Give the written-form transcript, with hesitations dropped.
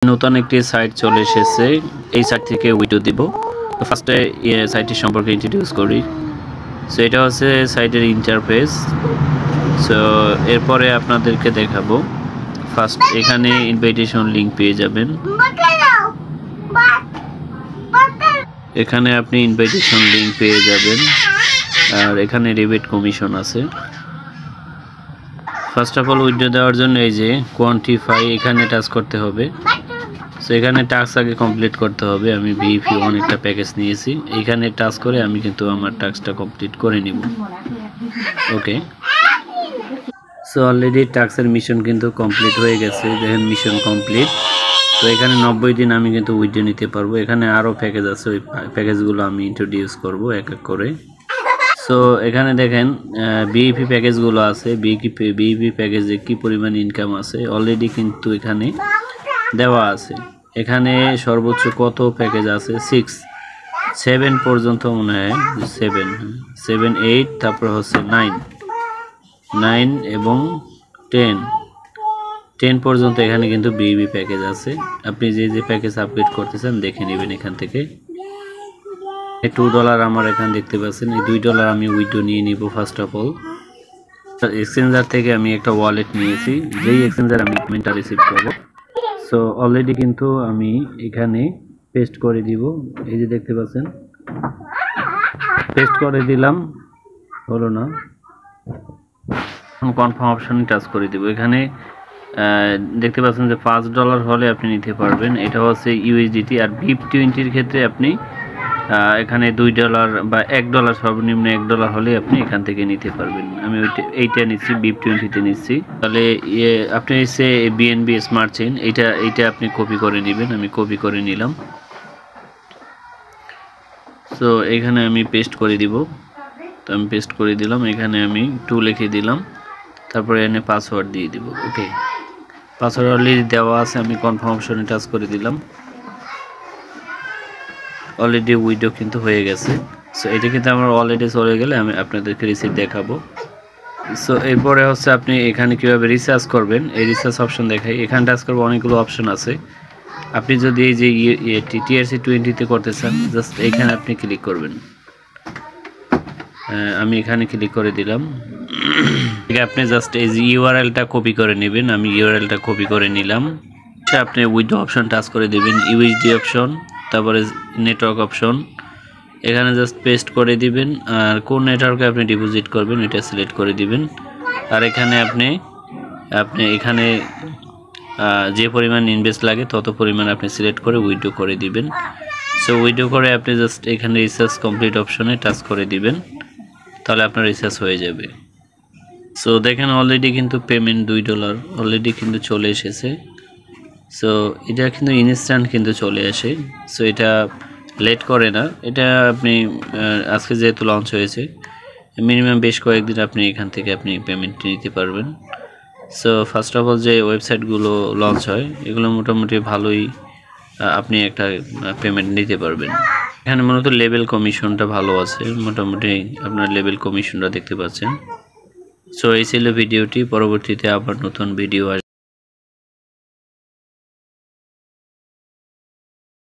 নতুন একটি সাইট চলে এসেছে। এই সাইট থেকে উইডো দিব। তো ফার্স্টে সাইটটি সম্পর্কে ইন্ট্রোডিউস করি। সো এটা হচ্ছে সাইটের ইন্টারফেস। সো এরপরে আপনাদেরকে দেখাবো। ফার্স্ট এখানে ইনভাইটেশন লিংক পেয়ে যাবেন। এখানে আপনি ইনভাইটেশন লিংক পেয়ে যাবেন, আর এখানে রিবেট কমিশন আছে। ফার্স্ট অফ অল উইডো দেওয়ার জন্য এই যে কোয়ান্টিফাই এখানে টাচ করতে হবে। সো এখানে টাস্ক আগে কমপ্লিট করতে হবে। আমি ভিপি অনেকটা প্যাকেজ নিয়েছি, এখানে টাচ করে আমি কিন্তু আমার টাস্কটা কমপ্লিট করে নিব। ওকে, সো অলরেডি টাস্কের মিশন কিন্তু কমপ্লিট হয়ে গেছে। দেখেন মিশন কমপ্লিট। তো এখানে 90 দিন আমি কিন্তু উইডো নিতে পারবো। এখানে আরও প্যাকেজ আছে, ওই প্যাকেজগুলো আমি ইন্ট্রোডিউস করব এক এক করে। সো এখানে দেখেন বিইপি প্যাকেজগুলো আছে। বিইপি প্যাকেজে কি পরিমাণ ইনকাম আছে অলরেডি কিন্তু এখানে দেওয়া আছে। এখানে সর্বোচ্চ কত প্যাকেজ আছে? 7 পর্যন্ত মনে হয়, 7, 8, তারপর হচ্ছে 9 এবং 10 পর্যন্ত এখানে কিন্তু বিইপি প্যাকেজ আছে। আপনি যে যে প্যাকেজ আপগ্রেড করতেছেন দেখে নেবেন এখান থেকে। $2 আমার এখানে দেখতে পাচ্ছেন। এই $2 আমি উইডো নিয়ে নিব। ফার্স্ট অফ অল এক্সচেঞ্জার থেকে আমি একটা ওয়ালেট নিয়েছি, যেই এক্সচেঞ্জার আমি পেমেন্টটা রিসিভ করব। সো অলরেডি কিন্তু আমি এখানে পেস্ট করে দিব। এই যে দেখতে পাচ্ছেন পেস্ট করে দিলাম, হলো না। কনফার্ম অপশনে টাচ করে দিব। এখানে দেখতে পাচ্ছেন যে $5 হলে আপনি নিতে পারবেন। এটা হচ্ছে ইউএসডিটি। আর BIP20 ক্ষেত্রে আপনি এখানে $2 বা $1, সর্বনিম্ন $1 হলে আপনি এখান থেকে নিতে পারবেন। আমি এইটা নিচ্ছি, BIP20 নিচ্ছি। তাহলে আপনি এসে বিএনবি স্মার্ট চেইন এইটা আপনি কপি করে নেবেন। আমি কপি করে নিলাম। সো এখানে আমি পেস্ট করে দিব। তো আমি পেস্ট করে দিলাম। এখানে আমি 2 লিখে দিলাম, তারপরে এখানে পাসওয়ার্ড দিয়ে দিব। ওকে, পাসওয়ার্ড অলরেডি দেওয়া আছে। আমি কনফার্ম অপশনে টাচ করে দিলাম। অলরেডি উইডো কিন্তু হয়ে গেছে। সো এটা কিন্তু আমার অলরেডি চলে গেলে আমি আপনাদেরকে রিসিট দেখাবো। সো এরপরে হচ্ছে আপনি এখানে কিভাবে রিসার্চ করবেন, এই রিসার্চ অপশন দেখাই। এখানে টাচ করবো, অনেকগুলো অপশন আছে। আপনি যদি এই যে TRC20 করতে চান, জাস্ট এইখানে আপনি ক্লিক করবেন। আমি এখানে ক্লিক করে দিলাম। আপনি জাস্ট এই যে ইউআরএলটা কপি করে নেবেন। আমি ইউআরএলটা কপি করে নিলাম। আপনি উইডো অপশন টাচ করে দিবেন, ইউএসডি অপশন, তারপরে নেটওয়ার্ক অপশন, এখানে জাস্ট পেস্ট করে দিবেন। আর কোন নেটওয়ার্কে আপনি ডিপোজিট করবেন এটা সিলেক্ট করে দিবেন। আর এখানে আপনি এখানে যে পরিমাণ ইনভেস্ট লাগে তত পরিমাণ আপনি সিলেক্ট করে উইডো করে দিবেন। সো উইডো করে আপনি জাস্ট এখানে রিসার্চ কমপ্লিট অপশনে টাচ করে দিবেন, তাহলে আপনার রিসার্চ হয়ে যাবে। সো দেখেন অলরেডি কিন্তু পেমেন্ট $2 অলরেডি কিন্তু চলে এসেছে। সো এটা কিন্তু ইনস্ট্যান্ট কিন্তু চলে আসে। সো এটা লেট করে না। এটা আপনি আজকে যেহেতু লঞ্চ হয়েছে, মিনিমাম বেশ কয়েকদিন আপনি এখান থেকে আপনি পেমেন্ট নিতে পারবেন। সো ফার্স্ট অফ অল যে ওয়েবসাইটগুলো লঞ্চ হয় এগুলো মোটামুটি ভালোই আপনি একটা পেমেন্ট নিতে পারবেন। এখানে মূলত লেভেল কমিশনটা ভালো আছে, মোটামুটি আপনার লেভেল কমিশনটা দেখতে পাচ্ছেন। সো এই ছিল ভিডিওটি। পরবর্তীতে আবার নতুন ভিডিও আসবে।